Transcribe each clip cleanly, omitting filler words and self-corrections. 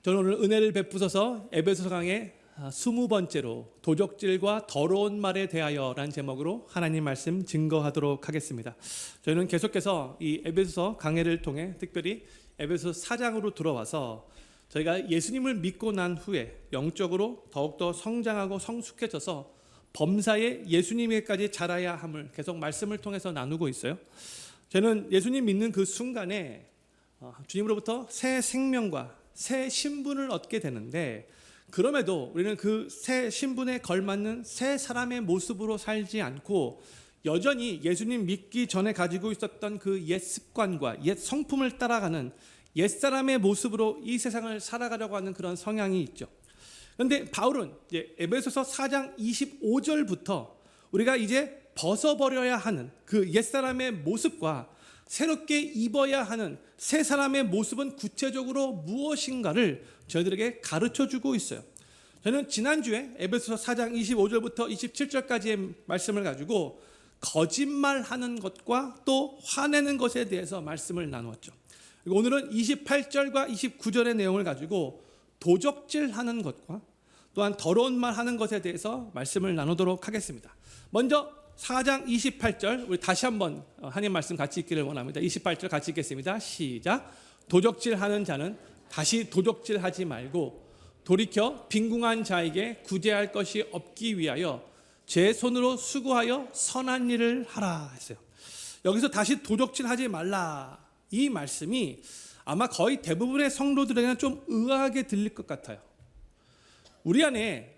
저는 오늘 은혜를 베푸셔서 에베소서 강의 20번째로 도적질과 더러운 말에 대하여라는 제목으로 하나님 말씀 증거하도록 하겠습니다. 저희는 계속해서 이 에베소서 강해를 통해 특별히 에베소서 4장으로 들어와서 저희가 예수님을 믿고 난 후에 영적으로 더욱더 성장하고 성숙해져서 범사에 예수님에게까지 자라야 함을 계속 말씀을 통해서 나누고 있어요. 저는 예수님 믿는 그 순간에 주님으로부터 새 생명과 새 신분을 얻게 되는데, 그럼에도 우리는 그 새 신분에 걸맞는 새 사람의 모습으로 살지 않고 여전히 예수님 믿기 전에 가지고 있었던 그 옛 습관과 옛 성품을 따라가는 옛사람의 모습으로 이 세상을 살아가려고 하는 그런 성향이 있죠. 그런데 바울은 이제 에베소서 4장 25절부터 우리가 이제 벗어버려야 하는 그 옛사람의 모습과 새롭게 입어야 하는 새 사람의 모습은 구체적으로 무엇인가를 저희들에게 가르쳐주고 있어요. 저는 지난주에 에베소서 4장 25절부터 27절까지의 말씀을 가지고 거짓말하는 것과 또 화내는 것에 대해서 말씀을 나누었죠. 그리고 오늘은 28절과 29절의 내용을 가지고 도적질하는 것과 또한 더러운 말 하는 것에 대해서 말씀을 나누도록 하겠습니다. 먼저 4장 28절 우리 다시 한번 하나님 말씀 같이 읽기를 원합니다. 28절 같이 읽겠습니다. 시작. 도적질하는 자는 다시 도적질하지 말고 돌이켜 빈궁한 자에게 구제할 것이 없기 위하여 제 손으로 수고하여 선한 일을 하라 했어요. 여기서 다시 도적질하지 말라, 이 말씀이 아마 거의 대부분의 성도들에게는 좀 의아하게 들릴 것 같아요. 우리 안에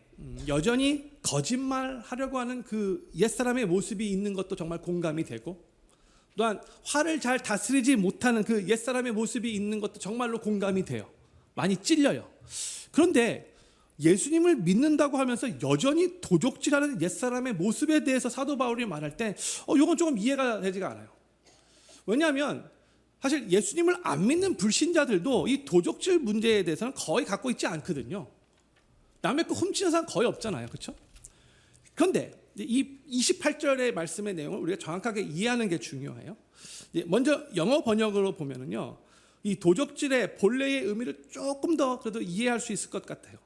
여전히 거짓말하려고 하는 그 옛사람의 모습이 있는 것도 정말 공감이 되고, 또한 화를 잘 다스리지 못하는 그 옛사람의 모습이 있는 것도 정말로 공감이 돼요. 많이 찔려요. 그런데 예수님을 믿는다고 하면서 여전히 도적질하는 옛사람의 모습에 대해서 사도 바울이 말할 때 이건 조금 이해가 되지가 않아요. 왜냐하면 사실 예수님을 안 믿는 불신자들도 이 도적질 문제에 대해서는 거의 갖고 있지 않거든요. 남의 거 훔치는 사람 거의 없잖아요. 그렇죠? 그런데 이 28절의 말씀의 내용을 우리가 정확하게 이해하는 게 중요해요. 먼저 영어 번역으로 보면은요, 이 도적질의 본래의 의미를 조금 더 그래도 이해할 수 있을 것 같아요.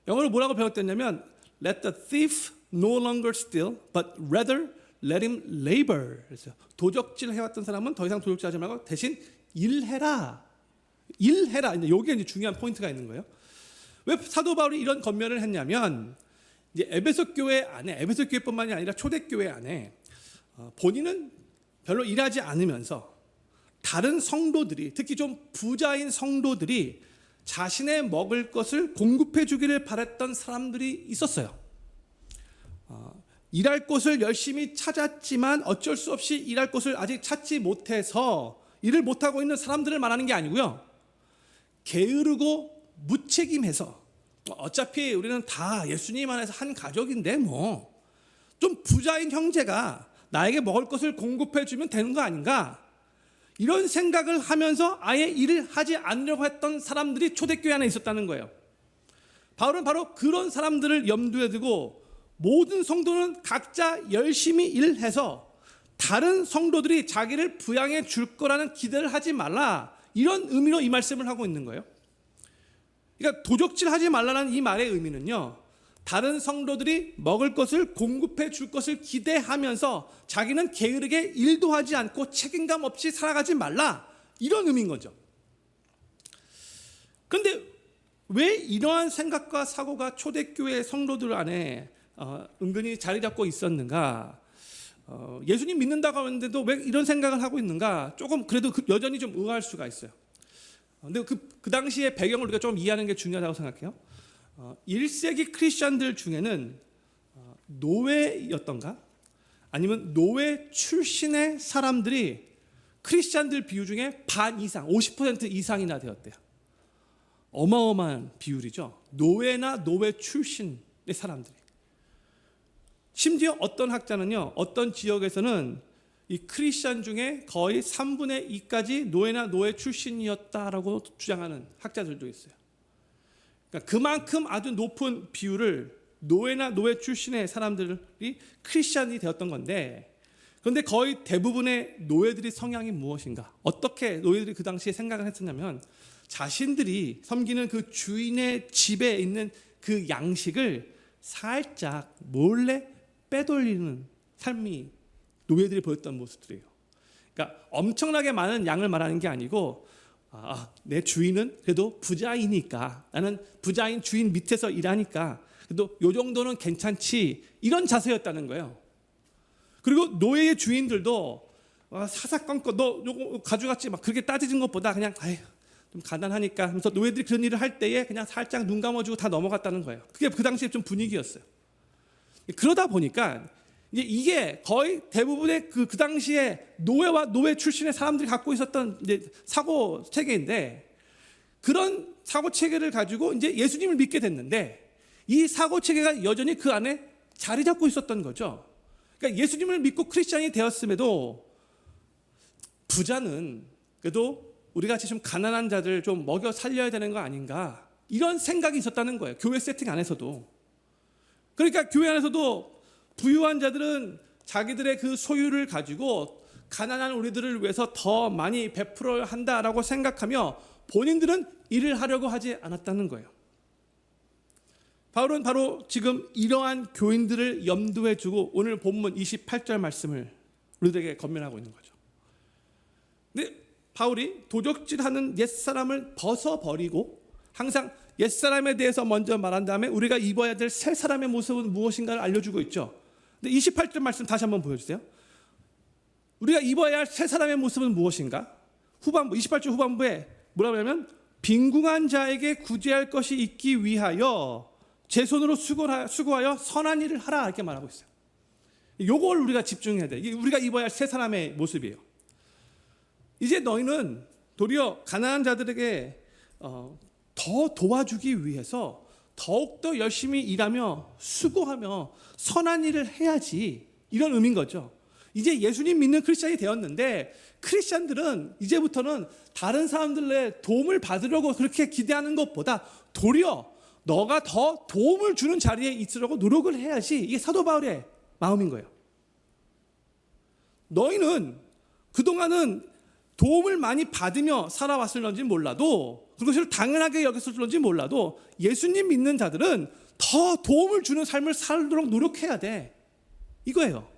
영어로 뭐라고 배웠냐면 Let the thief no longer steal, but rather let him labor. 그래서 도적질 해왔던 사람은 더 이상 도적질하지 말고 대신 일해라. 일해라. 이게 이제 중요한 포인트가 있는 거예요. 왜 사도 바울이 이런 권면을 했냐면, 이제 에베소 교회 안에, 에베소 교회뿐만이 아니라 초대교회 안에 본인은 별로 일하지 않으면서 다른 성도들이, 특히 좀 부자인 성도들이 자신의 먹을 것을 공급해 주기를 바랬던 사람들이 있었어요. 일할 곳을 열심히 찾았지만 어쩔 수 없이 일할 곳을 아직 찾지 못해서 일을 못하고 있는 사람들을 말하는 게 아니고요, 게으르고 무책임해서 어차피 우리는 다 예수님 안에서 한 가족인데 뭐 좀 부자인 형제가 나에게 먹을 것을 공급해 주면 되는 거 아닌가, 이런 생각을 하면서 아예 일을 하지 않으려고 했던 사람들이 초대교회 안에 있었다는 거예요. 바울은 바로 그런 사람들을 염두에 두고 모든 성도는 각자 열심히 일해서 다른 성도들이 자기를 부양해 줄 거라는 기대를 하지 말라, 이런 의미로 이 말씀을 하고 있는 거예요. 그러니까 도적질하지 말라는 이 말의 의미는요, 다른 성도들이 먹을 것을 공급해 줄 것을 기대하면서 자기는 게으르게 일도 하지 않고 책임감 없이 살아가지 말라, 이런 의미인 거죠. 그런데 왜 이러한 생각과 사고가 초대교회 성도들 안에 은근히 자리 잡고 있었는가? 예수님 믿는다고 하는데도 왜 이런 생각을 하고 있는가? 조금 그래도 여전히 좀 의아할 수가 있어요. 근데 그 당시의 배경을 우리가 좀 이해하는 게 중요하다고 생각해요. 1세기 크리스천들 중에는 노예였던가 아니면 노예 출신의 사람들이 크리스천들 비율 중에 반 이상, 50% 이상이나 되었대요. 어마어마한 비율이죠. 노예나 노예 출신의 사람들이. 심지어 어떤 학자는요, 어떤 지역에서는 이 크리스천 중에 거의 3분의 2까지 노예나 노예 출신이었다라고 주장하는 학자들도 있어요. 그러니까 그만큼 아주 높은 비율을 노예나 노예 출신의 사람들이 크리스천이 되었던 건데, 그런데 거의 대부분의 노예들의 성향이 무엇인가? 어떻게 노예들이 그 당시에 생각을 했었냐면, 자신들이 섬기는 그 주인의 집에 있는 그 양식을 살짝 몰래 빼돌리는 삶이 노예들이 보였던 모습들이에요. 그러니까 엄청나게 많은 양을 말하는 게 아니고 내 주인은 그래도 부자이니까, 나는 부자인 주인 밑에서 일하니까 그래도 요 정도는 괜찮지, 이런 자세였다는 거예요. 그리고 노예의 주인들도 사사건건 너 요거 가져갔지 막 그렇게 따지는 것보다 그냥 좀 가난하니까 하면서 노예들이 그런 일을 할 때에 그냥 살짝 눈 감아주고 다 넘어갔다는 거예요. 그게 그 당시에 좀 분위기였어요. 그러다 보니까 이게 거의 대부분의 그 당시에 노예와 노예 출신의 사람들이 갖고 있었던 이제 사고 체계인데, 그런 사고 체계를 가지고 이제 예수님을 믿게 됐는데 이 사고 체계가 여전히 그 안에 자리 잡고 있었던 거죠. 그러니까 예수님을 믿고 크리스찬이 되었음에도 부자는 그래도 우리 같이 좀 가난한 자들 좀 먹여 살려야 되는 거 아닌가, 이런 생각이 있었다는 거예요. 교회 세팅 안에서도. 그러니까 교회 안에서도 부유한 자들은 자기들의 그 소유를 가지고 가난한 우리들을 위해서 더 많이 베풀어야 한다라고 생각하며 본인들은 일을 하려고 하지 않았다는 거예요. 바울은 바로 지금 이러한 교인들을 염두에 두고 오늘 본문 28절 말씀을 우리들에게 권면하고 있는 거죠. 근데 바울이 도적질하는 옛사람을 벗어버리고 항상 옛사람에 대해서 먼저 말한 다음에 우리가 입어야 될 새 사람의 모습은 무엇인가를 알려주고 있죠. 근데 28절 말씀 다시 한번 보여주세요. 우리가 입어야 할 새 사람의 모습은 무엇인가? 후반부 28절 후반부에 뭐라고 하냐면 빈궁한 자에게 구제할 것이 있기 위하여 제 손으로 수고하여 선한 일을 하라, 이렇게 말하고 있어요. 요걸 우리가 집중해야 돼. 이게 우리가 입어야 할 새 사람의 모습이에요. 이제 너희는 도리어 가난한 자들에게 더 도와주기 위해서 더욱더 열심히 일하며 수고하며 선한 일을 해야지, 이런 의미인 거죠. 이제 예수님 믿는 크리스찬이 되었는데 크리스찬들은 이제부터는 다른 사람들의 도움을 받으려고 그렇게 기대하는 것보다 도리어 너가 더 도움을 주는 자리에 있으려고 노력을 해야지, 이게 사도 바울의 마음인 거예요. 너희는 그동안은 도움을 많이 받으며 살아왔을런지 몰라도, 그것을 당연하게 여겼을런지 몰라도 예수님 믿는 자들은 더 도움을 주는 삶을 살도록 노력해야 돼, 이거예요.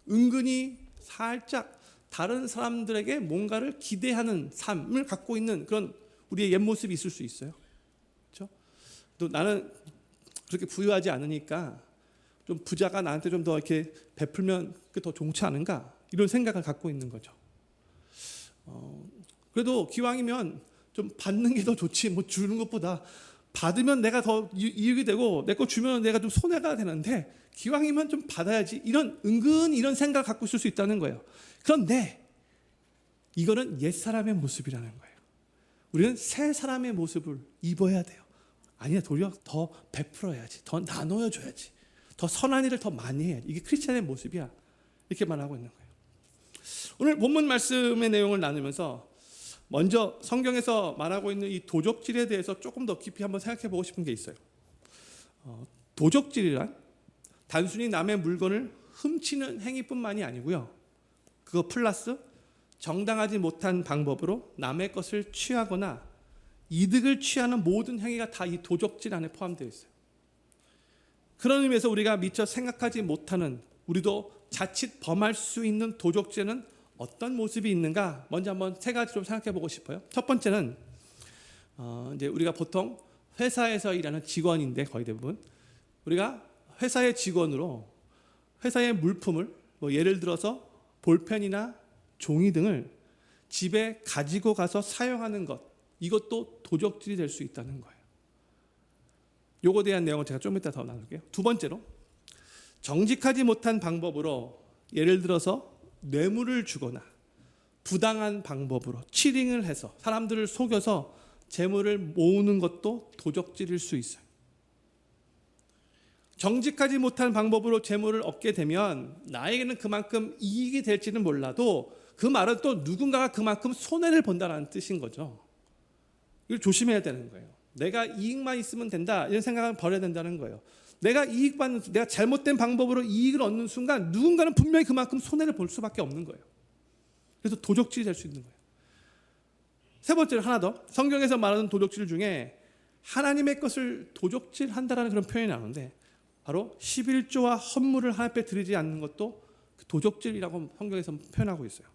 은근히 살짝 다른 사람들에게 뭔가를 기대하는 삶을 갖고 있는 그런 우리의 옛 모습이 있을 수 있어요. 그렇죠? 또 나는 그렇게 부유하지 않으니까 좀 부자가 나한테 좀 더 이렇게 베풀면 더 좋지 않은가, 이런 생각을 갖고 있는 거죠. 그래도 기왕이면 좀 받는 게 더 좋지, 뭐 주는 것보다 받으면 내가 더 이익이 되고 내 거 주면 내가 좀 손해가 되는데 기왕이면 좀 받아야지, 은근 이런 생각을 갖고 있을 수 있다는 거예요. 그런데 이거는 옛사람의 모습이라는 거예요. 우리는 새 사람의 모습을 입어야 돼요. 아니야, 도리어 더 베풀어야지, 더 나눠줘야지, 더 선한 일을 더 많이 해야지, 이게 크리스찬의 모습이야, 이렇게 말하고 있는 거예요. 오늘 본문 말씀의 내용을 나누면서 먼저 성경에서 말하고 있는 이 도적질에 대해서 조금 더 깊이 한번 생각해 보고 싶은 게 있어요. 도적질이란 단순히 남의 물건을 훔치는 행위뿐만이 아니고요, 그거 플러스 정당하지 못한 방법으로 남의 것을 취하거나 이득을 취하는 모든 행위가 다 이 도적질 안에 포함되어 있어요. 그런 의미에서 우리가 미처 생각하지 못하는, 우리도 자칫 범할 수 있는 도적질은 어떤 모습이 있는가, 먼저 한번 세 가지 좀 생각해 보고 싶어요. 첫 번째는 이제 우리가 보통 회사에서 일하는 직원인데, 거의 대부분 우리가 회사의 직원으로 회사의 물품을, 뭐 예를 들어서 볼펜이나 종이 등을 집에 가지고 가서 사용하는 것, 이것도 도적질이 될 수 있다는 거예요. 요거에 대한 내용을 제가 좀 이따 더 나눌게요. 두 번째로, 정직하지 못한 방법으로 예를 들어서 뇌물을 주거나 부당한 방법으로 치링을 해서 사람들을 속여서 재물을 모으는 것도 도적질일 수 있어요. 정직하지 못한 방법으로 재물을 얻게 되면 나에게는 그만큼 이익이 될지는 몰라도 그 말은 또 누군가가 그만큼 손해를 본다는 뜻인 거죠. 이걸 조심해야 되는 거예요. 내가 이익만 있으면 된다, 이런 생각을 버려야 된다는 거예요. 내가 잘못된 방법으로 이익을 얻는 순간 누군가는 분명히 그만큼 손해를 볼 수밖에 없는 거예요. 그래서 도적질이 될 수 있는 거예요. 세 번째로 하나 더, 성경에서 말하는 도적질 중에 하나님의 것을 도적질한다라는 그런 표현이 나오는데, 바로 11조와 헌물을 하나님 앞에 드리지 않는 것도 도적질이라고 성경에서 표현하고 있어요.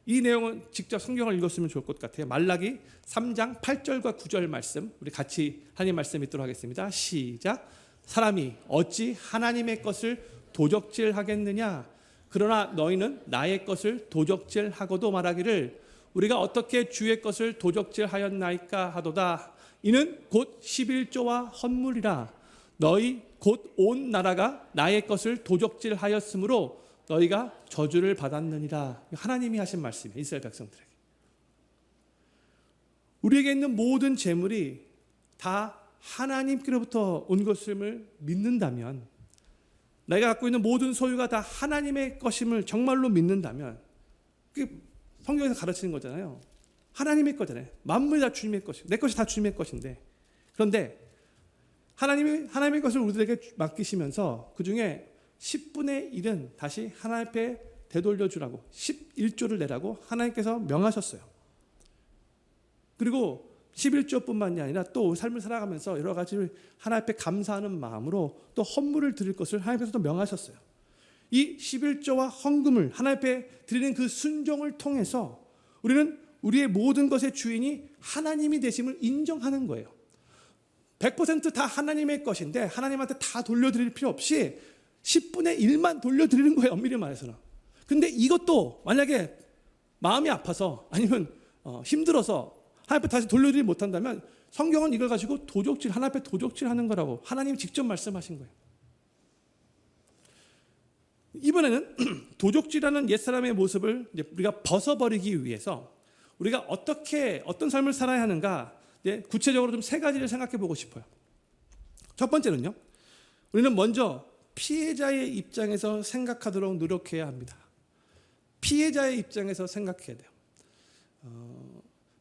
이 내용은 직접 성경을 읽었으면 좋을 것 같아요. 말라기 3장 8절과 9절 말씀, 우리 같이 하나님 말씀 읽도록 하겠습니다. 시작. 사람이 어찌 하나님의 것을 도적질하겠느냐? 그러나 너희는 나의 것을 도적질하고도 말하기를 우리가 어떻게 주의 것을 도적질하였나이까 하도다. 이는 곧 11조와 헌물이라. 너희 곧 온 나라가 나의 것을 도적질하였으므로 너희가 저주를 받았느니라. 하나님이 하신 말씀이에요. 이스라엘 백성들에게. 우리에게 있는 모든 재물이 다 하나님께로부터 온 것임을 믿는다면, 내가 갖고 있는 모든 소유가 다 하나님의 것임을 정말로 믿는다면, 그게 성경에서 가르치는 거잖아요. 하나님의 거잖아요. 만물이 다 주님의 것이고 내 것이 다 주님의 것인데, 그런데 하나님의 것을 우리들에게 맡기시면서 그 중에 10분의 1은 다시 하나님 앞에 되돌려 주라고, 11조를 내라고 하나님께서 명하셨어요. 그리고 11조뿐만이 아니라 또 삶을 살아가면서 여러 가지 하나님 앞에 감사하는 마음으로 또 헌물을 드릴 것을 하나님께서도 명하셨어요. 이 11조와 헌금을 하나님 앞에 드리는 그 순종을 통해서 우리는 우리의 모든 것의 주인이 하나님이 되심을 인정하는 거예요. 100% 다 하나님의 것인데 하나님한테 다 돌려드릴 필요 없이 10분의 1만 돌려드리는 거예요. 엄밀히 말해서는. 근데 이것도 만약에 마음이 아파서 아니면 힘들어서 하나님 앞에 다시 돌려드리지 못한다면, 성경은 이걸 가지고 도적질, 하나님 앞에 도적질하는 거라고 하나님이 직접 말씀하신 거예요. 이번에는 도적질하는 옛사람의 모습을 우리가 벗어버리기 위해서 우리가 어떤 삶을 살아야 하는가, 구체적으로 좀 세 가지를 생각해 보고 싶어요. 첫 번째는요, 우리는 먼저 피해자의 입장에서 생각하도록 노력해야 합니다. 피해자의 입장에서 생각해야 돼요.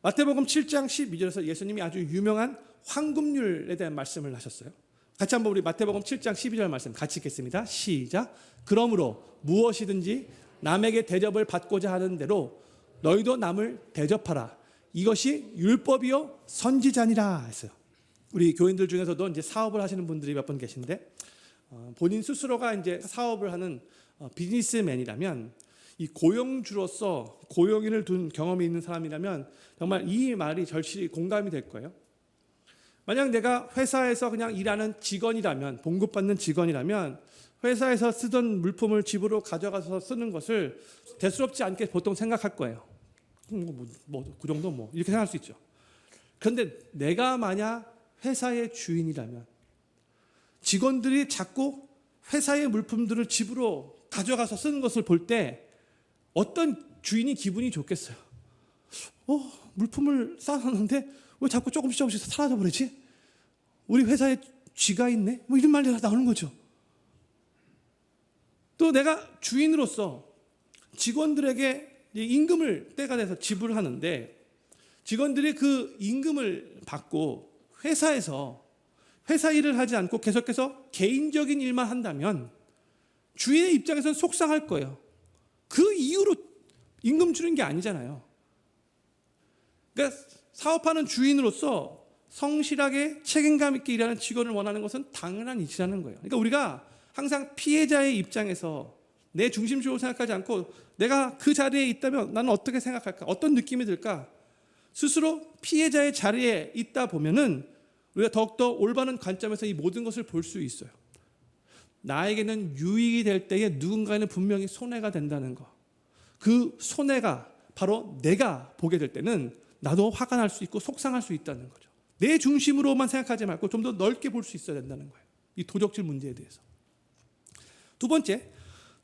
마태복음 7장 12절에서 예수님이 아주 유명한 황금률에 대한 말씀을 하셨어요. 같이 한번 우리 마태복음 7장 12절 말씀 같이 읽겠습니다. 시작. 그러므로 무엇이든지 남에게 대접을 받고자 하는 대로 너희도 남을 대접하라. 이것이 율법이요 선지자니라 했어요. 우리 교인들 중에서도 이제 사업을 하시는 분들이 몇 분 계신데, 본인 스스로가 이제 사업을 하는 비즈니스맨이라면, 이 고용주로서 고용인을 둔 경험이 있는 사람이라면 정말 이 말이 절실히 공감이 될 거예요. 만약 내가 회사에서 그냥 일하는 직원이라면, 봉급받는 직원이라면 회사에서 쓰던 물품을 집으로 가져가서 쓰는 것을 대수롭지 않게 보통 생각할 거예요. 그 정도 이렇게 생각할 수 있죠. 그런데 내가 만약 회사의 주인이라면 직원들이 자꾸 회사의 물품들을 집으로 가져가서 쓰는 것을 볼 때 어떤 주인이 기분이 좋겠어요? 물품을 쌓아놨는데 왜 자꾸 조금씩 사라져 버리지? 우리 회사에 쥐가 있네? 이런 말이 나오는 거죠. 또 내가 주인으로서 직원들에게 임금을 때가 돼서 지불하는데, 직원들이 그 임금을 받고 회사에서 회사 일을 하지 않고 계속해서 개인적인 일만 한다면 주인의 입장에서는 속상할 거예요. 그 이유로 임금 주는 게 아니잖아요. 그러니까 사업하는 주인으로서 성실하게 책임감 있게 일하는 직원을 원하는 것은 당연한 이치라는 거예요. 그러니까 우리가 항상 피해자의 입장에서 내 중심적으로 생각하지 않고 내가 그 자리에 있다면 나는 어떻게 생각할까? 어떤 느낌이 들까? 스스로 피해자의 자리에 있다 보면은 우리가 더욱더 올바른 관점에서 이 모든 것을 볼 수 있어요. 나에게는 유익이 될 때에 누군가에는 분명히 손해가 된다는 거. 그 손해가 바로 내가 보게 될 때는 나도 화가 날 수 있고 속상할 수 있다는 거죠. 내 중심으로만 생각하지 말고 좀 더 넓게 볼 수 있어야 된다는 거예요. 이 도적질 문제에 대해서. 두 번째,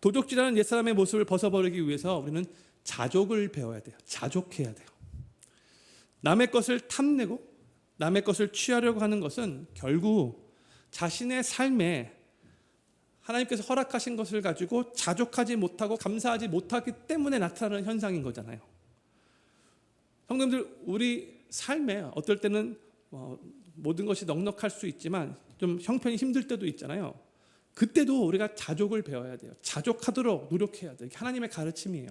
도적질하는 옛사람의 모습을 벗어버리기 위해서 우리는 자족을 배워야 돼요. 자족해야 돼요. 남의 것을 탐내고 남의 것을 취하려고 하는 것은 결국 자신의 삶에 하나님께서 허락하신 것을 가지고 자족하지 못하고 감사하지 못하기 때문에 나타나는 현상인 거잖아요. 성도님들, 우리 삶에 어떨 때는 모든 것이 넉넉할 수 있지만 좀 형편이 힘들 때도 있잖아요. 그때도 우리가 자족을 배워야 돼요. 자족하도록 노력해야 돼요. 이게 하나님의 가르침이에요.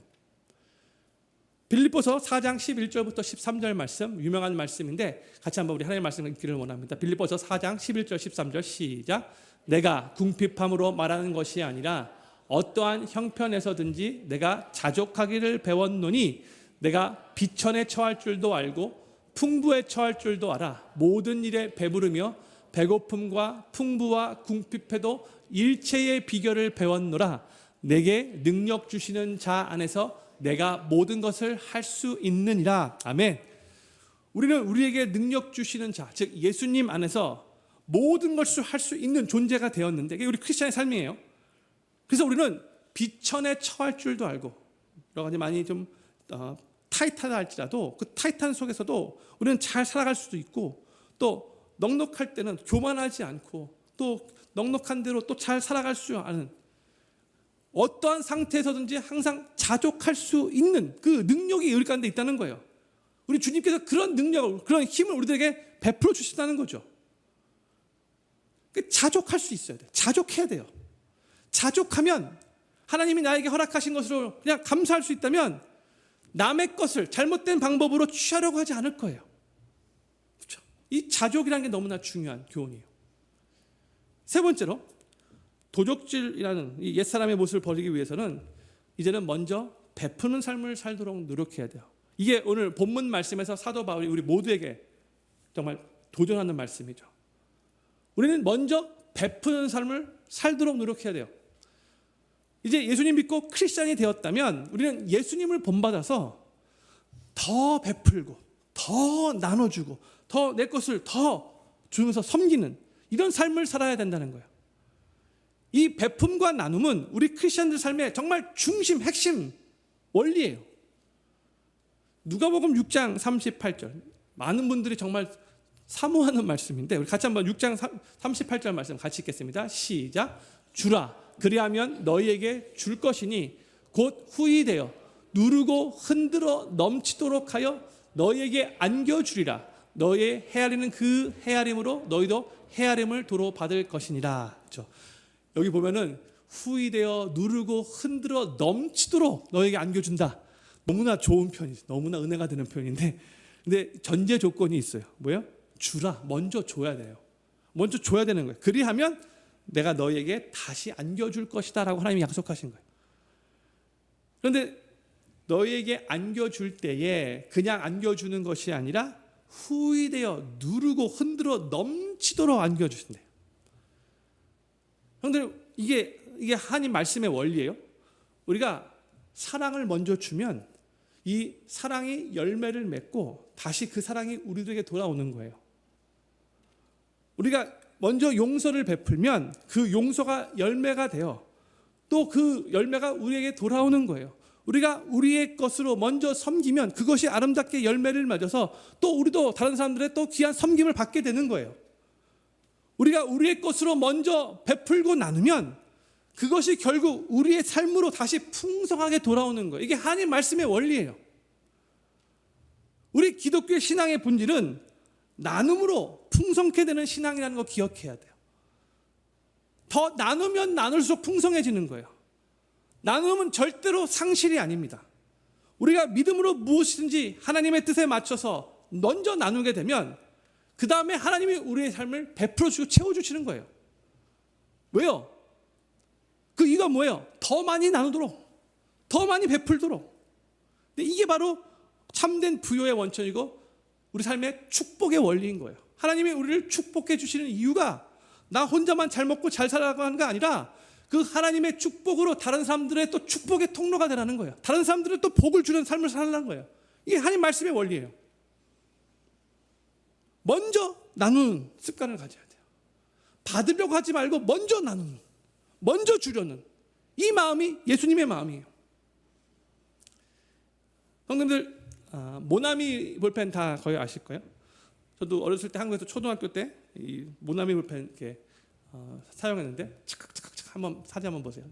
빌립보서 4장 11절부터 13절 말씀, 유명한 말씀인데 같이 한번 우리 하나님의 말씀을 읽기를 원합니다. 빌립보서 4장 11절 13절 시작. 내가 궁핍함으로 말하는 것이 아니라 어떠한 형편에서든지 내가 자족하기를 배웠노니 내가 비천에 처할 줄도 알고 풍부에 처할 줄도 알아. 모든 일에 배부르며 배고픔과 풍부와 궁핍해도 일체의 비결을 배웠노라. 내게 능력 주시는 자 안에서 내가 모든 것을 할 수 있느니라. 아멘. 우리는 우리에게 능력 주시는 자, 즉 예수님 안에서 모든 것을 할 수 있는 존재가 되었는데 이게 우리 크리스천의 삶이에요. 그래서 우리는 비천에 처할 줄도 알고 여러 가지 많이 좀 타이트하다 할지라도 그 타이트한 속에서도 우리는 잘 살아갈 수도 있고 또 넉넉할 때는 교만하지 않고 또 넉넉한 대로 또 잘 살아갈 수 있는 어떠한 상태에서든지 항상 자족할 수 있는 그 능력이 우리 가운데 있다는 거예요. 우리 주님께서 그런 능력을, 그런 힘을 우리들에게 베풀어 주신다는 거죠. 자족할 수 있어야 돼요. 자족해야 돼요. 자족하면 하나님이 나에게 허락하신 것으로 그냥 감사할 수 있다면 남의 것을 잘못된 방법으로 취하려고 하지 않을 거예요. 그렇죠? 이 자족이라는 게 너무나 중요한 교훈이에요. 세 번째로 도적질이라는 이 옛사람의 모습을 버리기 위해서는 이제는 먼저 베푸는 삶을 살도록 노력해야 돼요. 이게 오늘 본문 말씀에서 사도 바울이 우리 모두에게 정말 도전하는 말씀이죠. 우리는 먼저 베푸는 삶을 살도록 노력해야 돼요. 이제 예수님 믿고 크리스찬이 되었다면 우리는 예수님을 본받아서 더 베풀고 더 나눠주고 더 내 것을 더 주면서 섬기는 이런 삶을 살아야 된다는 거예요. 이 베품과 나눔은 우리 크리스천들 삶의 정말 중심, 핵심 원리예요. 누가복음 6장 38절. 많은 분들이 정말 사모하는 말씀인데 우리 같이 한번 6장 38절 말씀 같이 읽겠습니다. 시작. 주라 그리하면 너희에게 줄 것이니 곧 후히 되어 누르고 흔들어 넘치도록 하여 너희에게 안겨주리라. 너희의 헤아리는 그 헤아림으로 너희도 헤아림을 도로 받을 것이니라. 그렇죠? 여기 보면은 후히되어 누르고 흔들어 넘치도록 너에게 안겨준다. 너무나 좋은 편이지, 너무나 은혜가 되는 편인데, 근데 전제 조건이 있어요. 뭐예요? 주라. 먼저 줘야 돼요. 먼저 줘야 되는 거예요. 그리하면 내가 너에게 다시 안겨줄 것이다라고 하나님이 약속하신 거예요. 그런데 너에게 안겨줄 때에 그냥 안겨주는 것이 아니라 후히되어 누르고 흔들어 넘치도록 안겨주신대요. 형들 이게 하나님 말씀의 원리예요. 우리가 사랑을 먼저 주면 이 사랑이 열매를 맺고 다시 그 사랑이 우리들에게 돌아오는 거예요. 우리가 먼저 용서를 베풀면 그 용서가 열매가 되어 또 그 열매가 우리에게 돌아오는 거예요. 우리가 우리의 것으로 먼저 섬기면 그것이 아름답게 열매를 맺어서 또 우리도 다른 사람들의 또 귀한 섬김을 받게 되는 거예요. 우리가 우리의 것으로 먼저 베풀고 나누면 그것이 결국 우리의 삶으로 다시 풍성하게 돌아오는 거예요. 이게 하나님 말씀의 원리예요. 우리 기독교의 신앙의 본질은 나눔으로 풍성케 되는 신앙이라는 거 기억해야 돼요. 더 나누면 나눌수록 풍성해지는 거예요. 나눔은 절대로 상실이 아닙니다. 우리가 믿음으로 무엇이든지 하나님의 뜻에 맞춰서 먼저 나누게 되면 그 다음에 하나님이 우리의 삶을 베풀어 주고 채워주시는 거예요. 왜요? 그 이유가 뭐예요? 더 많이 나누도록, 더 많이 베풀도록. 근데 이게 바로 참된 부요의 원천이고 우리 삶의 축복의 원리인 거예요. 하나님이 우리를 축복해 주시는 이유가 나 혼자만 잘 먹고 잘 살아가는 게 아니라 그 하나님의 축복으로 다른 사람들의 또 축복의 통로가 되라는 거예요. 다른 사람들의 또 복을 주는 삶을 살라는 거예요. 이게 하나님 말씀의 원리예요. 먼저 나누는 습관을 가져야 돼요. 받으려고 하지 말고 먼저 나누는, 먼저 주려는 이 마음이 예수님의 마음이에요. 형님들 모나미 볼펜 다 거의 아실 거예요. 저도 어렸을 때 한국에서 초등학교 때 이 모나미 볼펜 이렇게 사용했는데 착각착각 한번 사진 한번 보세요.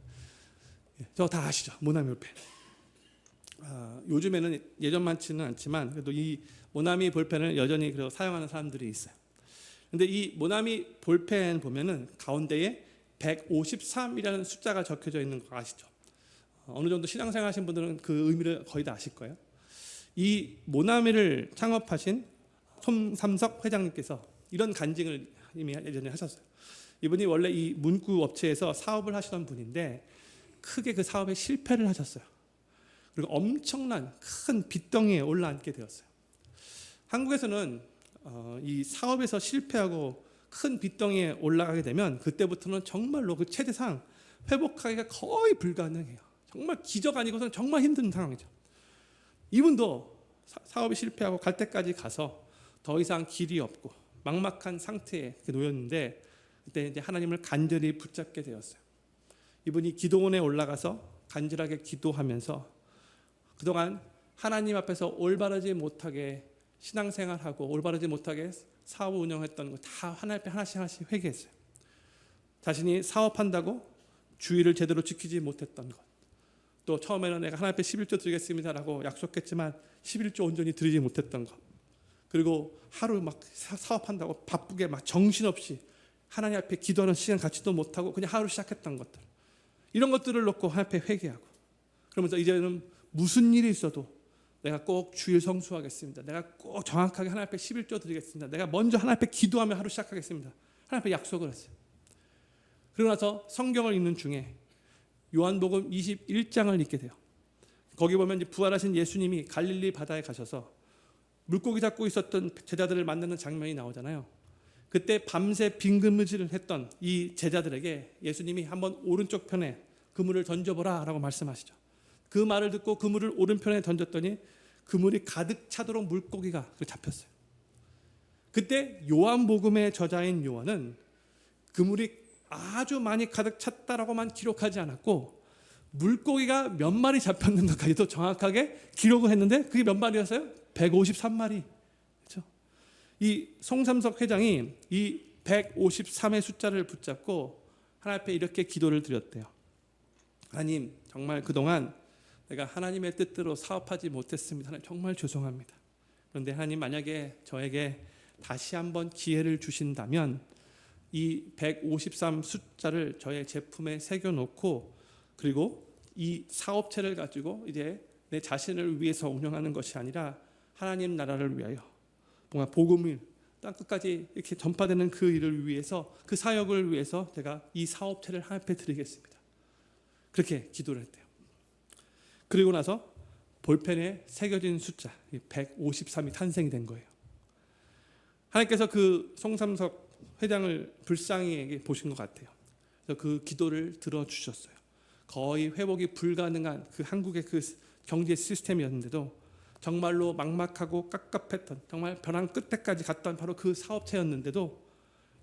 저 다 아시죠? 모나미 볼펜. 요즘에는 예전만치는 않지만 그래도 이 모나미 볼펜을 여전히 사용하는 사람들이 있어요. 근데 이 모나미 볼펜 보면은 가운데에 153이라는 숫자가 적혀져 있는 거 아시죠? 어느 정도 신앙생활 하신 분들은 그 의미를 거의 다 아실 거예요. 이 모나미를 창업하신 손삼석 회장님께서 이런 간증을 이미 예전에 하셨어요. 이분이 원래 이 문구 업체에서 사업을 하시던 분인데 크게 그 사업에 실패를 하셨어요. 그리고 엄청난 큰 빚덩이에 올라앉게 되었어요. 한국에서는 이 사업에서 실패하고 큰 빚덩이에 올라가게 되면 그때부터는 정말로 그 최대상 회복하기가 거의 불가능해요. 정말 기적 아니고서는 정말 힘든 상황이죠. 이분도 사업이 실패하고 갈 때까지 가서 더 이상 길이 없고 막막한 상태에 놓였는데 그때 이제 하나님을 간절히 붙잡게 되었어요. 이분이 기도원에 올라가서 간절하게 기도하면서 그동안 하나님 앞에서 올바르지 못하게 신앙생활하고 올바르지 못하게 사업 운영했던 거 다 하나님 앞에 하나씩 회개했어요. 자신이 사업한다고 주의를 제대로 지키지 못했던 것, 또 처음에는 내가 하나님 앞에 11조 드리겠습니다라고 약속했지만 11조 온전히 드리지 못했던 것, 그리고 하루 막 사업한다고 바쁘게 막 정신없이 하나님 앞에 기도하는 시간 갖지도 못하고 그냥 하루 시작했던 것들, 이런 것들을 놓고 하나님 앞에 회개하고 그러면서 이제는 무슨 일이 있어도 내가 꼭 주일 성수하겠습니다. 내가 꼭 정확하게 하나님 앞에 11조 드리겠습니다. 내가 먼저 하나님 앞에 기도하며 하루 시작하겠습니다. 하나님 앞에 약속을 했어요. 그러고 나서 성경을 읽는 중에 요한복음 21장을 읽게 돼요. 거기 보면 이제 부활하신 예수님이 갈릴리 바다에 가셔서 물고기 잡고 있었던 제자들을 만나는 장면이 나오잖아요. 그때 밤새 빈금질을 했던 이 제자들에게 예수님이 한번 오른쪽 편에 그물을 던져보라 라고 말씀하시죠. 그 말을 듣고 그물을 오른편에 던졌더니 그물이 가득 차도록 물고기가 잡혔어요. 그때 요한복음의 저자인 요한은 그물이 아주 많이 가득 찼다라고만 기록하지 않았고 물고기가 몇 마리 잡혔는 것까지도 정확하게 기록을 했는데 그게 몇 마리였어요? 153마리. 그렇죠? 이 송삼석 회장이 이 153의 숫자를 붙잡고 하나님 앞에 이렇게 기도를 드렸대요. 하나님, 정말 그동안 내가 하나님의 뜻대로 사업하지 못했습니다. 하나님, 정말 죄송합니다. 그런데 하나님, 만약에 저에게 다시 한번 기회를 주신다면 이 153 숫자를 저의 제품에 새겨놓고 그리고 이 사업체를 가지고 이제 내 자신을 위해서 운영하는 것이 아니라 하나님 나라를 위하여 뭔가 복음을 땅 끝까지 이렇게 전파되는 그 일을 위해서, 그 사역을 위해서 제가 이 사업체를 하나님 앞에 드리겠습니다. 그렇게 기도를 했대요. 그리고 나서 볼펜에 새겨진 숫자 153이 탄생이 된 거예요. 하나님께서 그 송삼석 회장을 불쌍히 보신 것 같아요. 그래서 그 기도를 들어주셨어요. 거의 회복이 불가능한 그 한국의 그 경제 시스템이었는데도 정말로 막막하고 깝깝했던, 정말 벼랑 끝에까지 갔던 바로 그 사업체였는데도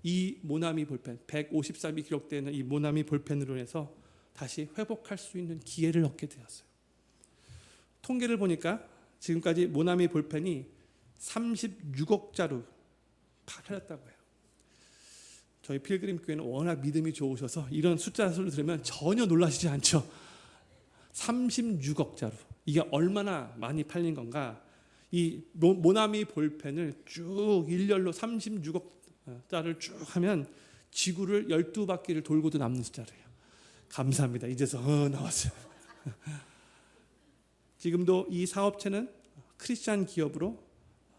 이 모나미 볼펜, 153이 기록되는 이 모나미 볼펜으로 해서 다시 회복할 수 있는 기회를 얻게 되었어요. 통계를 보니까 지금까지 모나미 볼펜이 36억 자루 팔렸다고 해요. 저희 필그림 교회는 워낙 믿음이 좋으셔서 이런 숫자 수를 들으면 전혀 놀라시지 않죠. 36억 자루. 이게 얼마나 많이 팔린 건가. 이 모나미 볼펜을 쭉 일렬로 36억 자를 쭉 하면 지구를 12바퀴를 돌고도 남는 숫자래요. 감사합니다. 이제서 나왔어요. 지금도 이 사업체는 크리스찬 기업으로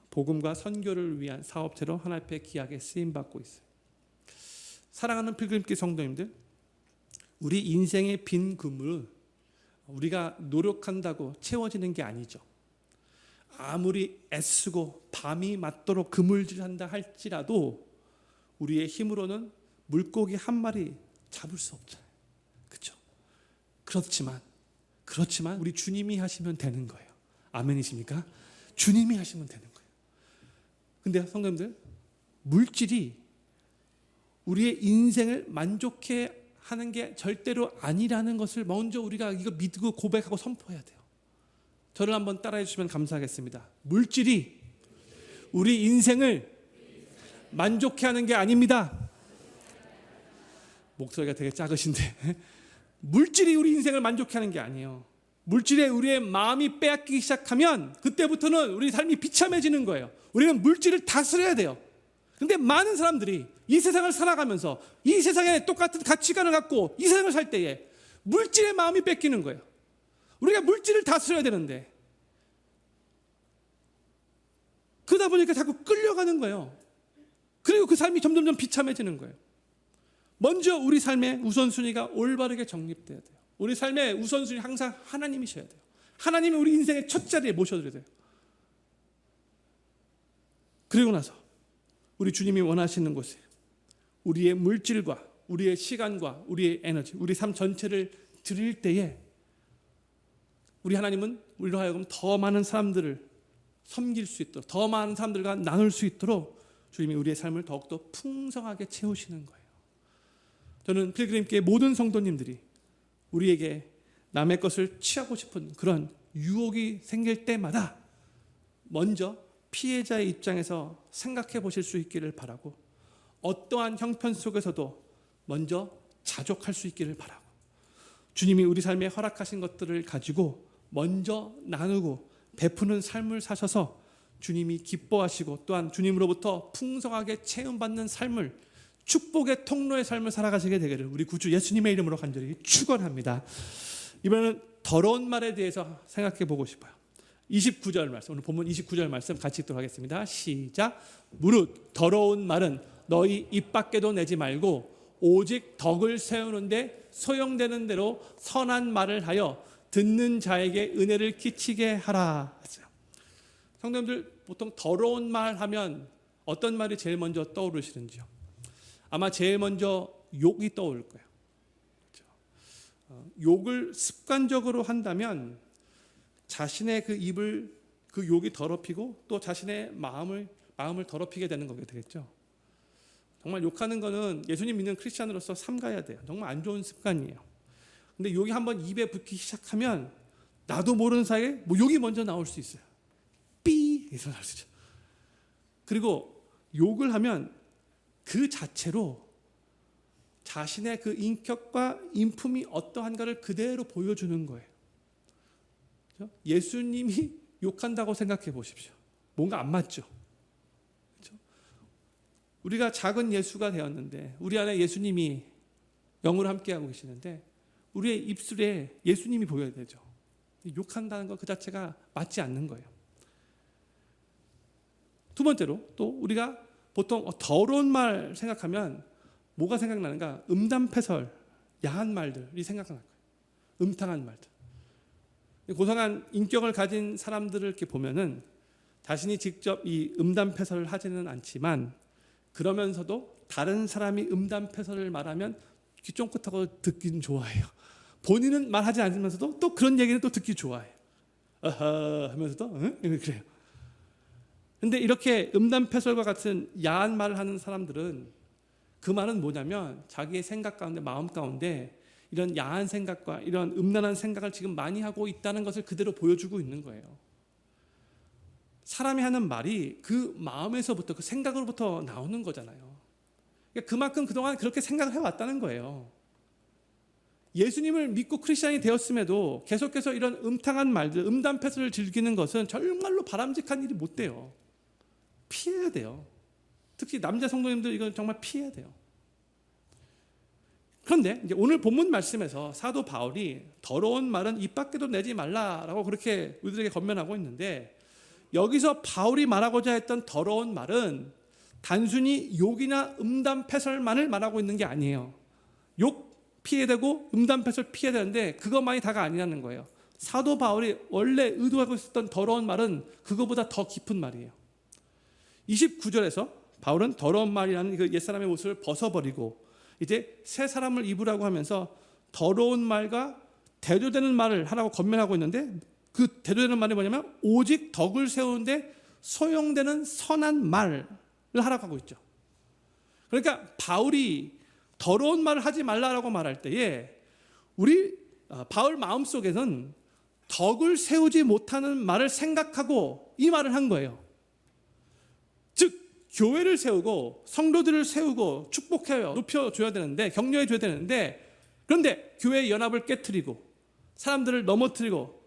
복음과 선교를 위한 사업체로 하나님 앞에 귀하게 쓰임받고 있어요. 사랑하는 필그림교 성도님들, 우리 인생의 빈 그물은 우리가 노력한다고 채워지는 게 아니죠. 아무리 애쓰고 밤이 맞도록 그물질한다 할지라도 우리의 힘으로는 물고기 한 마리 잡을 수 없잖아요. 그렇죠? 그렇지만 우리 주님이 하시면 되는 거예요. 아멘이십니까? 주님이 하시면 되는 거예요. 근데 성도님들, 물질이 우리의 인생을 만족해 하는 게 절대로 아니라는 것을 먼저 우리가 이거 믿고 고백하고 선포해야 돼요. 저를 한번 따라해 주시면 감사하겠습니다. 물질이 우리 인생을 만족해 하는 게 아닙니다. 목소리가 되게 작으신데 물질이 우리 인생을 만족해 하는 게 아니에요. 물질에 우리의 마음이 빼앗기기 시작하면 그때부터는 우리 삶이 비참해지는 거예요. 우리는 물질을 다스려야 돼요. 근데 많은 사람들이 이 세상을 살아가면서 이 세상에 똑같은 가치관을 갖고 이 세상을 살 때에 물질의 마음이 뺏기는 거예요. 우리가 물질을 다스려야 되는데 그러다 보니까 자꾸 끌려가는 거예요. 그리고 그 삶이 점점점 비참해지는 거예요. 먼저 우리 삶의 우선순위가 올바르게 정립돼야 돼요. 우리 삶의 우선순위 항상 하나님이셔야 돼요. 하나님이 우리 인생의 첫 자리에 모셔드려야 돼요. 그리고 나서 우리 주님이 원하시는 곳에 우리의 물질과 우리의 시간과 우리의 에너지, 우리 삶 전체를 드릴 때에 우리 하나님은 우리로 하여금 더 많은 사람들을 섬길 수 있도록, 더 많은 사람들과 나눌 수 있도록 주님이 우리의 삶을 더욱더 풍성하게 채우시는 거예요. 저는 필그림교회 모든 성도님들이 우리에게 남의 것을 취하고 싶은 그런 유혹이 생길 때마다 먼저 피해자의 입장에서 생각해 보실 수 있기를 바라고, 어떠한 형편 속에서도 먼저 자족할 수 있기를 바라고, 주님이 우리 삶에 허락하신 것들을 가지고 먼저 나누고 베푸는 삶을 사셔서 주님이 기뻐하시고 또한 주님으로부터 풍성하게 체험받는 삶을, 축복의 통로의 삶을 살아가시게 되기를 우리 구주 예수님의 이름으로 간절히 축원합니다. 이번에는 더러운 말에 대해서 생각해 보고 싶어요. 29절 말씀, 오늘 본문 29절 말씀 같이 읽도록 하겠습니다. 시작. 무릇 더러운 말은 너희 입 밖에도 내지 말고 오직 덕을 세우는데 소용되는 대로 선한 말을 하여 듣는 자에게 은혜를 끼치게 하라. 성도님들, 보통 더러운 말 하면 어떤 말이 제일 먼저 떠오르시는지요? 아마 제일 먼저 욕이 떠오를 거예요. 그렇죠? 욕을 습관적으로 한다면 자신의 그 입을 그 욕이 더럽히고 또 자신의 마음을 더럽히게 되는 거게 되겠죠. 정말 욕하는 거는 예수님 믿는 크리스찬으로서 삼가야 돼요. 정말 안 좋은 습관이에요. 근데 욕이 한번 입에 붙기 시작하면 나도 모르는 사이에 뭐 욕이 먼저 나올 수 있어요. 삐! 이렇게 나올 수 있죠. 그리고 욕을 하면 그 자체로 자신의 그 인격과 인품이 어떠한가를 그대로 보여주는 거예요. 그렇죠? 예수님이 욕한다고 생각해 보십시오. 뭔가 안 맞죠? 그렇죠? 우리가 작은 예수가 되었는데 우리 안에 예수님이 영으로 함께하고 계시는데 우리의 입술에 예수님이 보여야 되죠. 욕한다는 것 그 자체가 맞지 않는 거예요. 두 번째로 또 우리가 보통 더러운 말 생각하면 뭐가 생각나는가? 음담패설, 야한 말들이 생각날 거예요. 음탕한 말들. 고상한 인격을 가진 사람들을 이렇게 보면은 자신이 직접 이 음담패설을 하지는 않지만 그러면서도 다른 사람이 음담패설을 말하면 귀 쫑긋하고 듣기는 좋아해요. 본인은 말하지 않으면서도 또 그런 얘기는 또 듣기 좋아해요. 아하 하면서도 응? 그래요. 근데 이렇게 음담패설과 같은 야한 말을 하는 사람들은 그 말은 뭐냐면 자기의 생각 가운데, 마음 가운데 이런 야한 생각과 이런 음란한 생각을 지금 많이 하고 있다는 것을 그대로 보여주고 있는 거예요. 사람이 하는 말이 그 마음에서부터, 그 생각으로부터 나오는 거잖아요. 그러니까 그만큼 그동안 그렇게 생각을 해왔다는 거예요. 예수님을 믿고 크리스찬이 되었음에도 계속해서 이런 음탕한 말들, 음담패설을 즐기는 것은 정말로 바람직한 일이 못 돼요. 피해야 돼요. 특히 남자 성도님들 이건 정말 피해야 돼요. 그런데 이제 오늘 본문 말씀에서 사도 바울이 더러운 말은 입 밖에도 내지 말라라고 그렇게 우리들에게 권면하고 있는데, 여기서 바울이 말하고자 했던 더러운 말은 단순히 욕이나 음담패설만을 말하고 있는 게 아니에요. 욕 피해야 되고 음담패설 피해야 되는데 그것만이 다가 아니라는 거예요. 사도 바울이 원래 의도하고 있었던 더러운 말은 그거보다 더 깊은 말이에요. 29절에서 바울은 더러운 말이라는 그 옛사람의 옷을 벗어버리고 이제 새 사람을 입으라고 하면서 더러운 말과 대조되는 말을 하라고 권면하고 있는데, 그 대조되는 말이 뭐냐면 오직 덕을 세우는데 소용되는 선한 말을 하라고 하고 있죠. 그러니까 바울이 더러운 말을 하지 말라라고 말할 때에 우리 바울 마음속에는 덕을 세우지 못하는 말을 생각하고 이 말을 한 거예요. 즉 교회를 세우고 성도들을 세우고 축복해요, 높여줘야 되는데, 격려해줘야 되는데, 그런데 교회의 연합을 깨트리고 사람들을 넘어뜨리고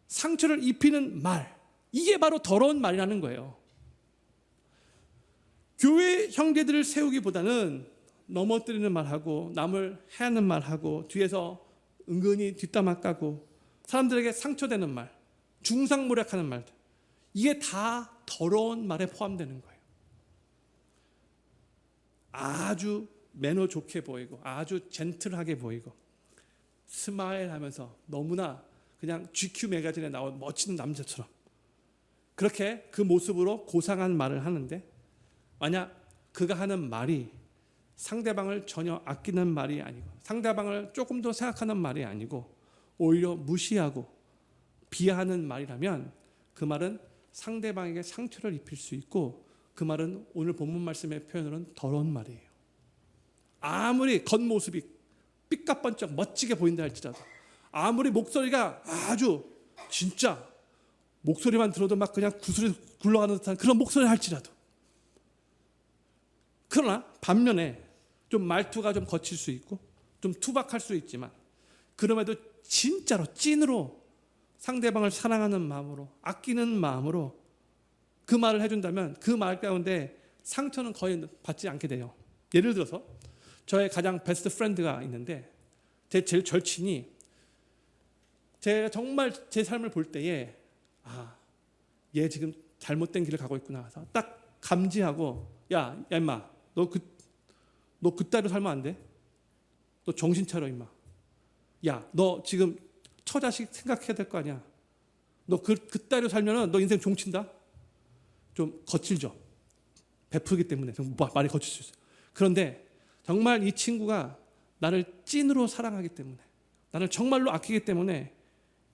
상처를 입히는 말, 이게 바로 더러운 말이라는 거예요. 교회 형제들을 세우기보다는 넘어뜨리는 말하고 남을 해하는 말하고 뒤에서 은근히 뒷담화 까고 사람들에게 상처되는 말, 중상모략하는 말들, 이게 다 더러운 말에 포함되는 거예요. 아주 매너 좋게 보이고 아주 젠틀하게 보이고 스마일하면서 너무나 그냥 GQ 매거진에 나온 멋진 남자처럼 그렇게 그 모습으로 고상한 말을 하는데, 만약 그가 하는 말이 상대방을 전혀 아끼는 말이 아니고 상대방을 조금 더 생각하는 말이 아니고 오히려 무시하고 비하하는 말이라면 그 말은 상대방에게 상처를 입힐 수 있고, 그 말은 오늘 본문 말씀의 표현으로는 더러운 말이에요. 아무리 겉모습이 삐까번쩍 멋지게 보인다 할지라도, 아무리 목소리가 아주 진짜 목소리만 들어도 막 그냥 구슬이 굴러가는 듯한 그런 목소리 할지라도, 그러나 반면에 좀 말투가 좀 거칠 수 있고 좀 투박할 수 있지만 그럼에도 진짜로 찐으로 상대방을 사랑하는 마음으로 아끼는 마음으로 그 말을 해준다면 그 말 가운데 상처는 거의 받지 않게 돼요. 예를 들어서 저의 가장 베스트 프렌드가 있는데, 제 제일 절친이 제가 정말 제 삶을 볼 때에 얘 지금 잘못된 길을 가고 있구나 해서 딱 감지하고, 야 임마, 너 그따위로 살면 안 돼. 너 정신 차려 임마. 야, 너 지금 처자식 생각해야 될 거 아니야. 너 그따위로 살면은 너 인생 종친다. 좀 거칠죠. 베풀기 때문에 좀 말이 거칠 수 있어요. 그런데 정말 이 친구가 나를 찐으로 사랑하기 때문에, 나를 정말로 아끼기 때문에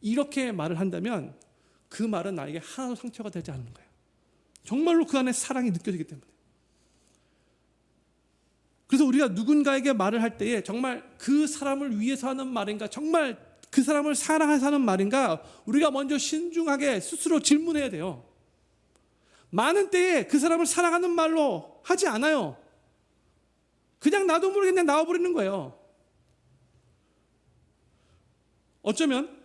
이렇게 말을 한다면 그 말은 나에게 하나도 상처가 되지 않는 거예요. 정말로 그 안에 사랑이 느껴지기 때문에. 그래서 우리가 누군가에게 말을 할 때에 정말 그 사람을 위해서 하는 말인가, 정말 그 사람을 사랑해서 하는 말인가, 우리가 먼저 신중하게 스스로 질문해야 돼요. 많은 때에 그 사람을 사랑하는 말로 하지 않아요. 그냥 나도 모르게 그냥 나와버리는 거예요. 어쩌면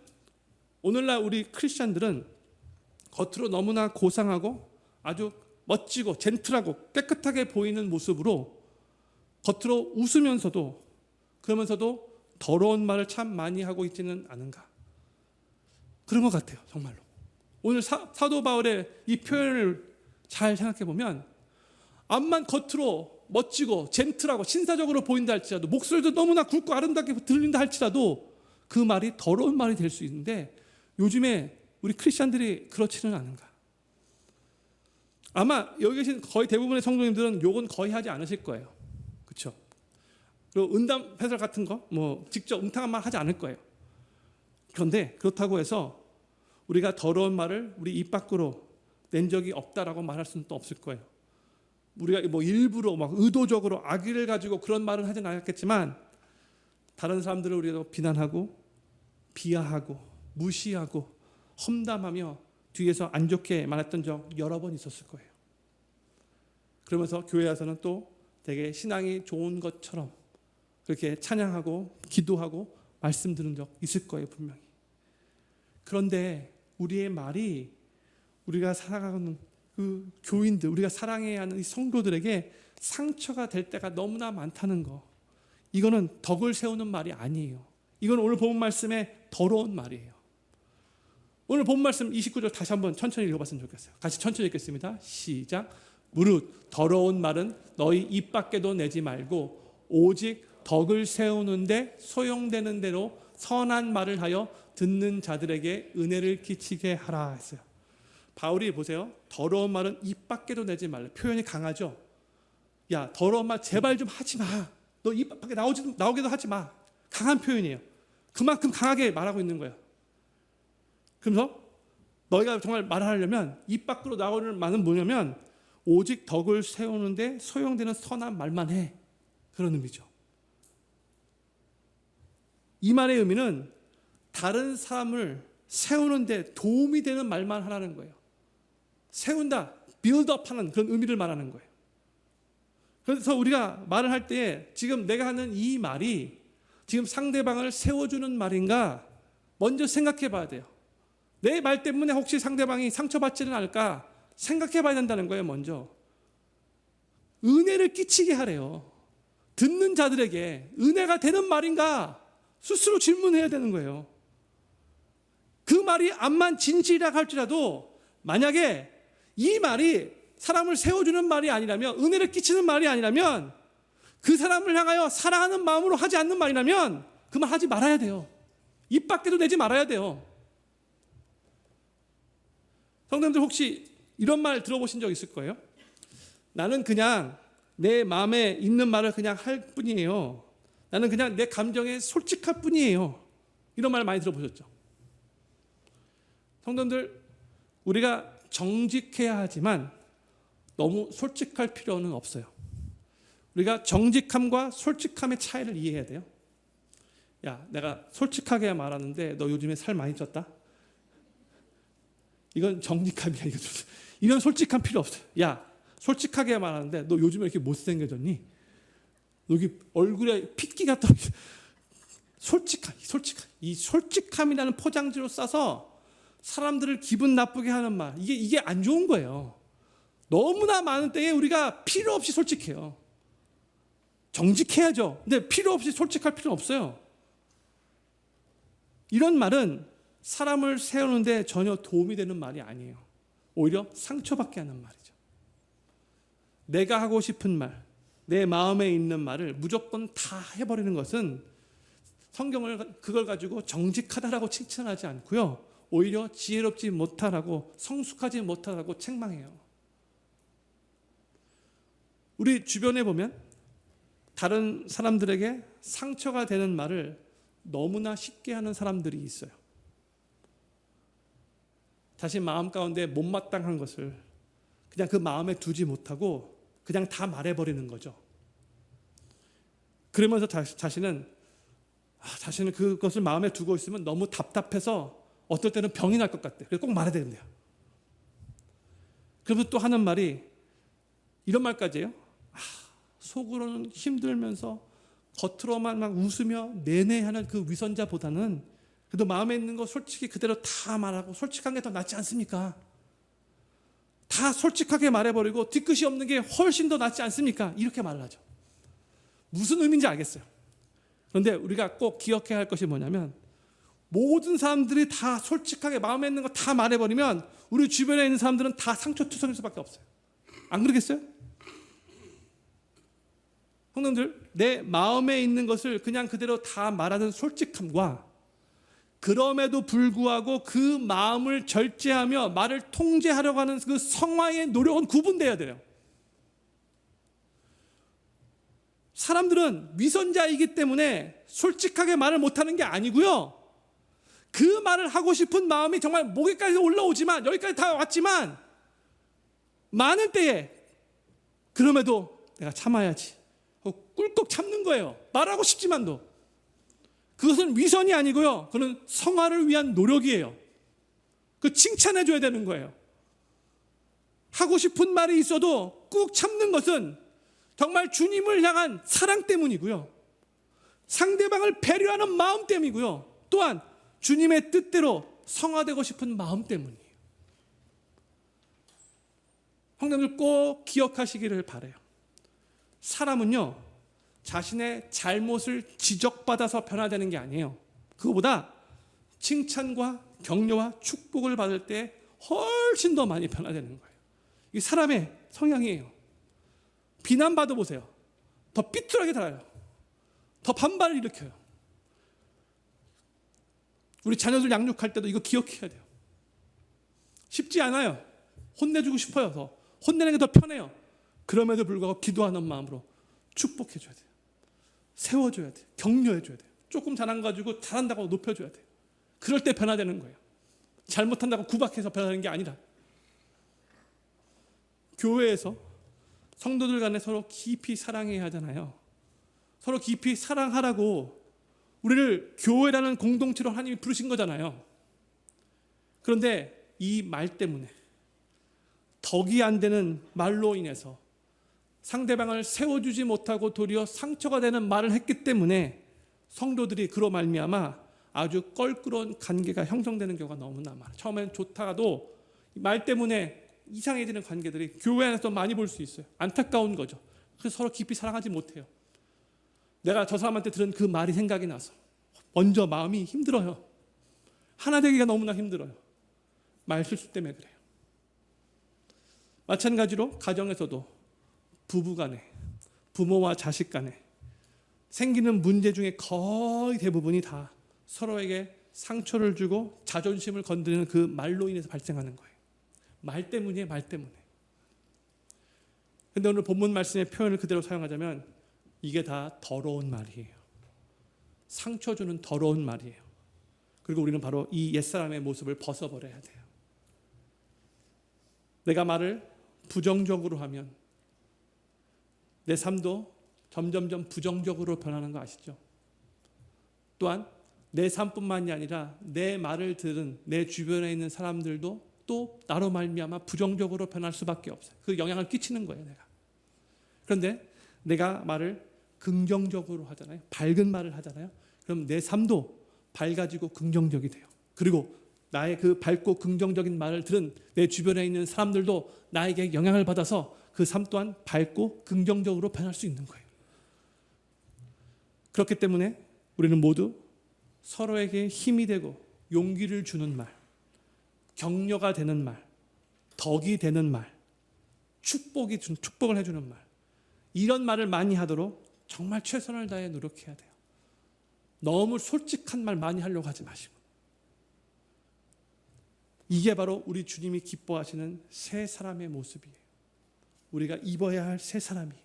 오늘날 우리 크리스찬들은 겉으로 너무나 고상하고 아주 멋지고 젠틀하고 깨끗하게 보이는 모습으로 겉으로 웃으면서도 그러면서도 더러운 말을 참 많이 하고 있지는 않은가, 그런 것 같아요. 정말로 오늘 사도 바울의 이 표현을 잘 생각해 보면, 암만 겉으로 멋지고 젠틀하고 신사적으로 보인다 할지라도, 목소리도 너무나 굵고 아름답게 들린다 할지라도 그 말이 더러운 말이 될 수 있는데, 요즘에 우리 크리스찬들이 그렇지는 않은가. 아마 여기 계신 거의 대부분의 성도님들은 욕은 거의 하지 않으실 거예요. 그렇죠? 그리고 은담 해설 같은 거 뭐 직접 음탕한 말 하지 않을 거예요. 그런데 그렇다고 해서 우리가 더러운 말을 우리 입 밖으로 낸 적이 없다라고 말할 수는 또 없을 거예요. 우리가 뭐 일부러 막 의도적으로 악의를 가지고 그런 말은 하진 않았겠지만, 다른 사람들을 우리가 비난하고 비하하고 무시하고 험담하며 뒤에서 안 좋게 말했던 적 여러 번 있었을 거예요. 그러면서 교회 와서는 또 되게 신앙이 좋은 것처럼 그렇게 찬양하고 기도하고 말씀 들은 적 있을 거예요, 분명히. 그런데 우리의 말이 우리가 사랑하는 그 교인들, 우리가 사랑해야 하는 이 성도들에게 상처가 될 때가 너무나 많다는 거, 이거는 덕을 세우는 말이 아니에요. 이건 오늘 본 말씀의 더러운 말이에요. 오늘 본 말씀 29절 다시 한번 천천히 읽어봤으면 좋겠어요. 같이 천천히 읽겠습니다. 시작. 무릇 더러운 말은 너희 입 밖에도 내지 말고 오직 덕을 세우는데 소용되는 대로 선한 말을 하여 듣는 자들에게 은혜를 끼치게 하라 했어요. 바울이 보세요. 더러운 말은 입 밖에도 내지 말라. 표현이 강하죠. 야, 더러운 말 제발 좀 하지 마. 너 입 밖에 나오기도 하지 마. 강한 표현이에요. 그만큼 강하게 말하고 있는 거예요. 그래서 너희가 정말 말을 하려면 입 밖으로 나오는 말은 뭐냐면 오직 덕을 세우는데 소용되는 선한 말만 해. 그런 의미죠. 이 말의 의미는 다른 사람을 세우는데 도움이 되는 말만 하라는 거예요. 세운다, 빌드업하는 그런 의미를 말하는 거예요. 그래서 우리가 말을 할 때 지금 내가 하는 이 말이 지금 상대방을 세워주는 말인가 먼저 생각해 봐야 돼요. 내 말 때문에 혹시 상대방이 상처받지는 않을까 생각해 봐야 된다는 거예요. 먼저 은혜를 끼치게 하래요. 듣는 자들에게 은혜가 되는 말인가 스스로 질문해야 되는 거예요. 그 말이 암만 진실이라 할지라도 만약에 이 말이 사람을 세워주는 말이 아니라면, 은혜를 끼치는 말이 아니라면, 그 사람을 향하여 사랑하는 마음으로 하지 않는 말이라면 그 말 하지 말아야 돼요. 입 밖에도 내지 말아야 돼요. 성도님들 혹시 이런 말 들어보신 적 있을 거예요? 나는 그냥 내 마음에 있는 말을 그냥 할 뿐이에요. 나는 그냥 내 감정에 솔직할 뿐이에요. 이런 말 많이 들어보셨죠? 성도님들, 우리가 정직해야 하지만 너무 솔직할 필요는 없어요. 우리가 정직함과 솔직함의 차이를 이해해야 돼요. 야, 내가 솔직하게 말하는데 너 요즘에 살 많이 쪘다? 이건 정직함이야. 이런 솔직함 필요 없어요. 야, 솔직하게 말하는데 너 요즘에 이렇게 못생겨졌니? 여기 얼굴에 핏기가 떨어져. 솔직함. 이 솔직함이라는 포장지로 싸서 사람들을 기분 나쁘게 하는 말, 이게 안 좋은 거예요. 너무나 많은 때에 우리가 필요 없이 솔직해요. 정직해야죠. 근데 필요 없이 솔직할 필요는 없어요. 이런 말은 사람을 세우는데 전혀 도움이 되는 말이 아니에요. 오히려 상처받게 하는 말이죠. 내가 하고 싶은 말, 내 마음에 있는 말을 무조건 다 해버리는 것은 성경을 그걸 가지고 정직하다라고 칭찬하지 않고요, 오히려 지혜롭지 못하라고, 성숙하지 못하라고 책망해요. 우리 주변에 보면 다른 사람들에게 상처가 되는 말을 너무나 쉽게 하는 사람들이 있어요. 자신 마음 가운데 못마땅한 것을 그냥 그 마음에 두지 못하고 그냥 다 말해버리는 거죠. 그러면서 자신은 그것을 마음에 두고 있으면 너무 답답해서 어떨 때는 병이 날 것 같대. 그래서 꼭 말해야 된대요. 그러면서 또 하는 말이 이런 말까지예요. 속으로는 힘들면서 겉으로만 막 웃으며 내내하는 그 위선자보다는 그래도 마음에 있는 거 솔직히 그대로 다 말하고 솔직한 게 더 낫지 않습니까? 다 솔직하게 말해버리고 뒤끝이 없는 게 훨씬 더 낫지 않습니까? 이렇게 말을 하죠. 무슨 의미인지 알겠어요. 그런데 우리가 꼭 기억해야 할 것이 뭐냐면, 모든 사람들이 다 솔직하게 마음에 있는 거 다 말해버리면 우리 주변에 있는 사람들은 다 상처투성일 수밖에 없어요. 안 그러겠어요? 형님들, 내 마음에 있는 것을 그냥 그대로 다 말하는 솔직함과 그럼에도 불구하고 그 마음을 절제하며 말을 통제하려고 하는 그 성화의 노력은 구분돼야 돼요. 사람들은 위선자이기 때문에 솔직하게 말을 못하는 게 아니고요, 그 말을 하고 싶은 마음이 정말 목에까지 올라오지만, 여기까지 다 왔지만 많을 때에 그럼에도 내가 참아야지 꿀꺽 참는 거예요. 말하고 싶지만도. 그것은 위선이 아니고요, 그건 성화를 위한 노력이에요. 그 칭찬해 줘야 되는 거예요. 하고 싶은 말이 있어도 꾹 참는 것은 정말 주님을 향한 사랑 때문이고요, 상대방을 배려하는 마음 때문이고요, 또한 주님의 뜻대로 성화되고 싶은 마음 때문이에요. 형님들 꼭 기억하시기를 바라요. 사람은요, 자신의 잘못을 지적받아서 변화되는 게 아니에요. 그거보다 칭찬과 격려와 축복을 받을 때 훨씬 더 많이 변화되는 거예요. 이게 사람의 성향이에요. 비난받아 보세요. 더 삐뚤하게 달아요. 더 반발을 일으켜요. 우리 자녀들 양육할 때도 이거 기억해야 돼요. 쉽지 않아요. 혼내주고 싶어요. 더 혼내는 게 더 편해요. 그럼에도 불구하고 기도하는 마음으로 축복해줘야 돼요. 세워줘야 돼요. 격려해줘야 돼요. 조금 잘한 거 가지고 잘한다고 높여줘야 돼요. 그럴 때 변화되는 거예요. 잘못한다고 구박해서 변하는 게 아니라. 교회에서 성도들 간에 서로 깊이 사랑해야 하잖아요. 서로 깊이 사랑하라고 우리를 교회라는 공동체로 하나님이 부르신 거잖아요. 그런데 이 말 때문에, 덕이 안 되는 말로 인해서 상대방을 세워주지 못하고 도리어 상처가 되는 말을 했기 때문에 성도들이 그로 말미암아 아주 껄끄러운 관계가 형성되는 경우가 너무나 많아요. 처음엔 좋다가도 말 때문에 이상해지는 관계들이 교회 안에서 많이 볼 수 있어요. 안타까운 거죠. 그래서 서로 깊이 사랑하지 못해요. 내가 저 사람한테 들은 그 말이 생각이 나서 먼저 마음이 힘들어요. 하나 되기가 너무나 힘들어요. 말 실수 때문에 그래요. 마찬가지로 가정에서도 부부 간에, 부모와 자식 간에 생기는 문제 중에 거의 대부분이 다 서로에게 상처를 주고 자존심을 건드리는 그 말로 인해서 발생하는 거예요. 말 때문이에요, 말 때문에. 근데 오늘 본문 말씀의 표현을 그대로 사용하자면 이게 다 더러운 말이에요. 상처 주는 더러운 말이에요. 그리고 우리는 바로 이 옛사람의 모습을 벗어버려야 돼요. 내가 말을 부정적으로 하면 내 삶도 점점점 부정적으로 변하는 거 아시죠? 또한 내 삶뿐만이 아니라 내 말을 들은 내 주변에 있는 사람들도 또 나로 말미암아 부정적으로 변할 수밖에 없어요. 그 영향을 끼치는 거예요, 내가. 그런데 내가 말을 긍정적으로 하잖아요. 밝은 말을 하잖아요. 그럼 내 삶도 밝아지고 긍정적이 돼요. 그리고 나의 그 밝고 긍정적인 말을 들은 내 주변에 있는 사람들도 나에게 영향을 받아서 그 삶 또한 밝고 긍정적으로 변할 수 있는 거예요. 그렇기 때문에 우리는 모두 서로에게 힘이 되고 용기를 주는 말, 격려가 되는 말, 덕이 되는 말, 축복을 해주는 말, 이런 말을 많이 하도록 정말 최선을 다해 노력해야 돼요. 너무 솔직한 말 많이 하려고 하지 마시고. 이게 바로 우리 주님이 기뻐하시는 새 사람의 모습이에요. 우리가 입어야 할 새 사람이에요.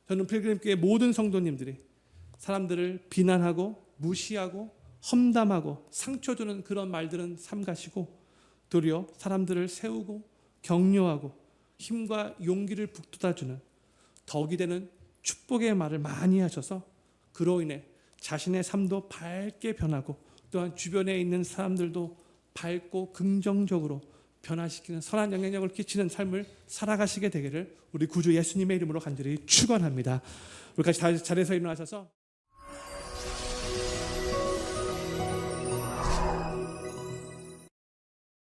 저는 필그림교회 모든 성도님들이 사람들을 비난하고 무시하고 험담하고 상처 주는 그런 말들은 삼가시고 도리어 사람들을 세우고 격려하고 힘과 용기를 북돋아주는 덕이 되는 축복의 말을 많이 하셔서 그로 인해 자신의 삶도 밝게 변하고 또한 주변에 있는 사람들도 밝고 긍정적으로 변화시키는 선한 영향력을 끼치는 삶을 살아가시게 되기를 우리 구주 예수님의 이름으로 간절히 축원합니다. 우리 같이 자리에서 일어나셔서